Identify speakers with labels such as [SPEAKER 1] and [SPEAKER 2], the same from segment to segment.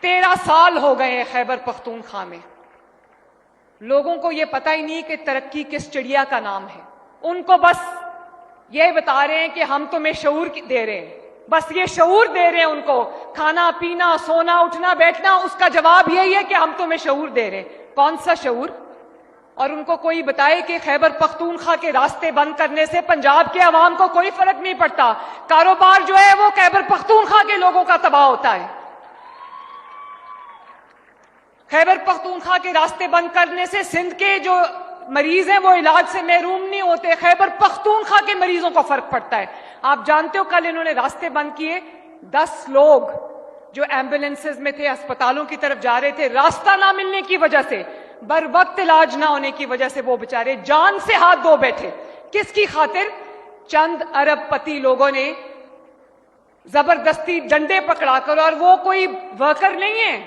[SPEAKER 1] 13 سال ہو گئے ہیں خیبر پختونخوا میں. لوگوں کو یہ پتہ ہی نہیں کہ ترقی کس چڑیا کا نام ہے. ان کو بس یہ بتا رہے ہیں کہ ہم تمہیں شعور دے رہے ہیں. بس یہ شعور دے رہے ہیں ان کو. کھانا پینا سونا اٹھنا بیٹھنا اس کا جواب یہی ہے کہ ہم تمہیں شعور دے رہے ہیں. کون سا شعور؟ اور ان کو کوئی بتائے کہ خیبر پختونخوا کے راستے بند کرنے سے پنجاب کے عوام کو کوئی فرق نہیں پڑتا. کاروبار جو ہے وہ خیبر پختونخوا کے لوگوں کا تباہ ہوتا ہے. خیبر پختونخوا کے راستے بند کرنے سے سندھ کے جو مریض ہیں وہ علاج سے محروم نہیں ہوتے. خیبر پختونخوا کے مریضوں کو فرق پڑتا ہے. آپ جانتے ہو کل انہوں نے راستے بند کیے. 10 لوگ جو ایمبولینسز میں تھے اسپتالوں کی طرف جا رہے تھے, راستہ نہ ملنے کی وجہ سے, بر وقت علاج نہ ہونے کی وجہ سے وہ بیچارے جان سے ہاتھ دھو بیٹھے. کس کی خاطر؟ چند ارب پتی لوگوں نے زبردستی ڈنڈے پکڑا کر, اور وہ کوئی ورکر نہیں ہے,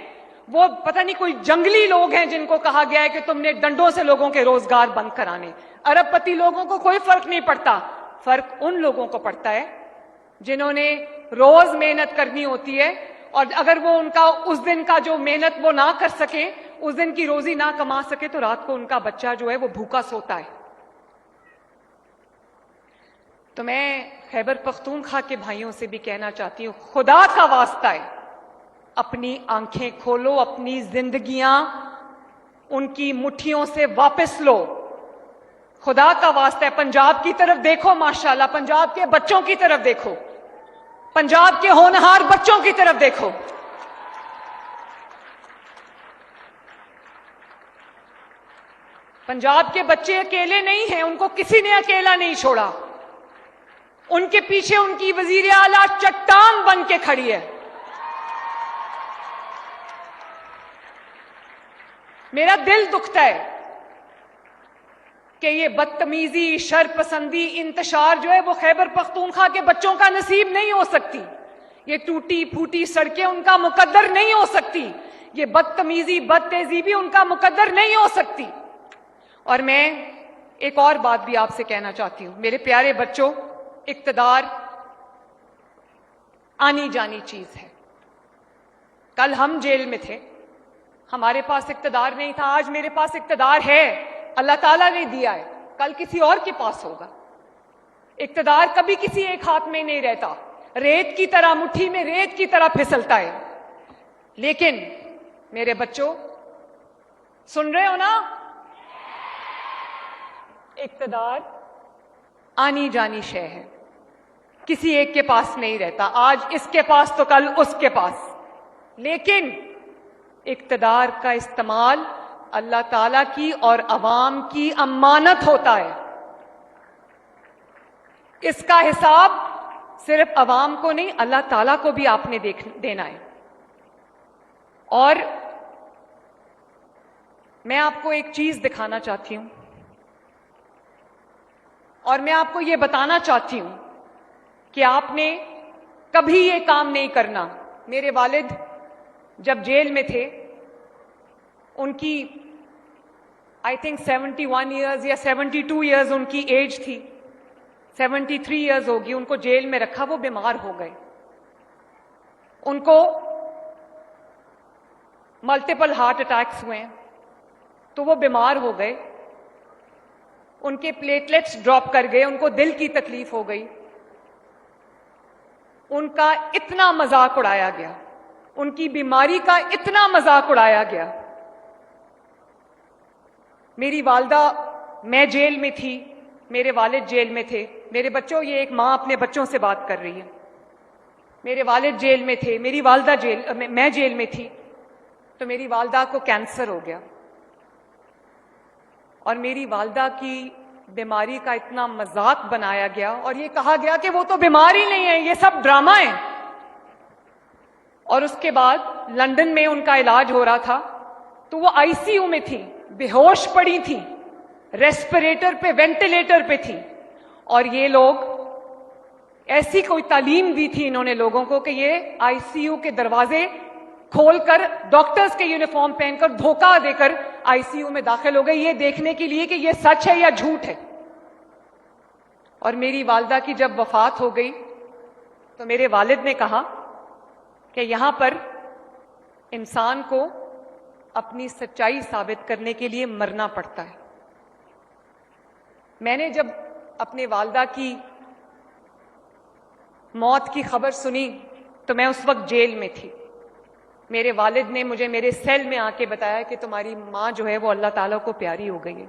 [SPEAKER 1] وہ پتہ نہیں کوئی جنگلی لوگ ہیں جن کو کہا گیا ہے کہ تم نے ڈنڈوں سے لوگوں کے روزگار بند کرانے. ارب پتی لوگوں کو کوئی فرق نہیں پڑتا. فرق ان لوگوں کو پڑتا ہے جنہوں نے روز محنت کرنی ہوتی ہے, اور اگر وہ ان کا اس دن کا جو محنت وہ نہ کر سکے, اس دن کی روزی نہ کما سکے, تو رات کو ان کا بچہ جو ہے وہ بھوکا سوتا ہے. تو میں خیبر پختونخوا کے بھائیوں سے بھی کہنا چاہتی ہوں, خدا کا واسطہ ہے اپنی آنکھیں کھولو, اپنی زندگیاں ان کی مٹھیوں سے واپس لو. خدا کا واسطہ ہے پنجاب کی طرف دیکھو. ماشاءاللہ پنجاب کے بچوں کی طرف دیکھو, پنجاب کے ہونہار بچوں کی طرف دیکھو. پنجاب کے بچے اکیلے نہیں ہیں, ان کو کسی نے اکیلا نہیں چھوڑا. ان کے پیچھے ان کی وزیر اعلیٰ چٹان بن کے کھڑی ہے. میرا دل دکھتا ہے کہ یہ بدتمیزی, شرپسندی, انتشار جو ہے وہ خیبر پختونخوا کے بچوں کا نصیب نہیں ہو سکتی. یہ ٹوٹی پھوٹی سڑکیں ان کا مقدر نہیں ہو سکتی. یہ بدتمیزی, بدتہذیبی ان کا مقدر نہیں ہو سکتی. اور میں ایک اور بات بھی آپ سے کہنا چاہتی ہوں. میرے پیارے بچوں, اقتدار آنی جانی چیز ہے. کل ہم جیل میں تھے, ہمارے پاس اقتدار نہیں تھا. آج میرے پاس اقتدار ہے, اللہ تعالیٰ نے دیا ہے. کل کسی اور کے پاس ہوگا. اقتدار کبھی کسی ایک ہاتھ میں نہیں رہتا, ریت کی طرح, مٹھی میں ریت کی طرح پھسلتا ہے. لیکن میرے بچوں, سن رہے ہو نا, اقتدار آنی جانی شے ہے, کسی ایک کے پاس نہیں رہتا. آج اس کے پاس تو کل اس کے پاس. لیکن اقتدار کا استعمال اللہ تعالیٰ کی اور عوام کی امانت ہوتا ہے. اس کا حساب صرف عوام کو نہیں, اللہ تعالیٰ کو بھی آپ نے دینا ہے. اور میں آپ کو ایک چیز دکھانا چاہتی ہوں, اور میں آپ کو یہ بتانا چاہتی ہوں کہ آپ نے کبھی یہ کام نہیں کرنا. میرے والد جب جیل میں تھے, ان کی آئی تھنک 71 ایئرز یا 72 ایئرز ان کی ایج تھی, 73 ایئرز ہوگی. ان کو جیل میں رکھا, وہ بیمار ہو گئے. ان کو ملٹیپل ہارٹ اٹیکس ہوئے, تو وہ بیمار ہو گئے. ان کے پلیٹلیٹس ڈراپ کر گئے, ان کو دل کی تکلیف ہو گئی. ان کا اتنا مذاق اڑایا گیا, ان کی بیماری کا اتنا مذاق اڑایا گیا. میری والدہ, میں جیل میں تھی, میرے والد جیل میں تھے. میرے بچوں, یہ ایک ماں اپنے بچوں سے بات کر رہی ہے. میرے والد جیل میں تھے, میری والدہ میں جیل میں تھی. تو میری والدہ کو کینسر ہو گیا, اور میری والدہ کی بیماری کا اتنا مذاق بنایا گیا, اور یہ کہا گیا کہ وہ تو بیمار ہی نہیں ہے, یہ سب ڈرامہ ہے. اور اس کے بعد لندن میں ان کا علاج ہو رہا تھا, تو وہ آئی سی یو میں تھی, بے ہوش پڑی تھی, ریسپریٹر پہ, وینٹیلیٹر پہ تھی. اور یہ لوگ ایسی کوئی تعلیم دی تھی انہوں نے لوگوں کو کہ یہ آئی سی یو کے دروازے کھول کر, ڈاکٹرز کے یونیفارم پہن کر, دھوکہ دے کر آئی سی یو میں داخل ہو گئے, یہ دیکھنے کے لیے کہ یہ سچ ہے یا جھوٹ ہے. اور میری والدہ کی جب وفات ہو گئی, تو میرے والد نے کہا کہ یہاں پر انسان کو اپنی سچائی ثابت کرنے کے لیے مرنا پڑتا ہے۔ میں نے جب اپنے والدہ کی موت کی خبر سنی تو میں اس وقت جیل میں تھی۔ میرے والد نے مجھے میرے سیل میں آ کے بتایا کہ تمہاری ماں جو ہے وہ اللہ تعالیٰ کو پیاری ہو گئی ہے۔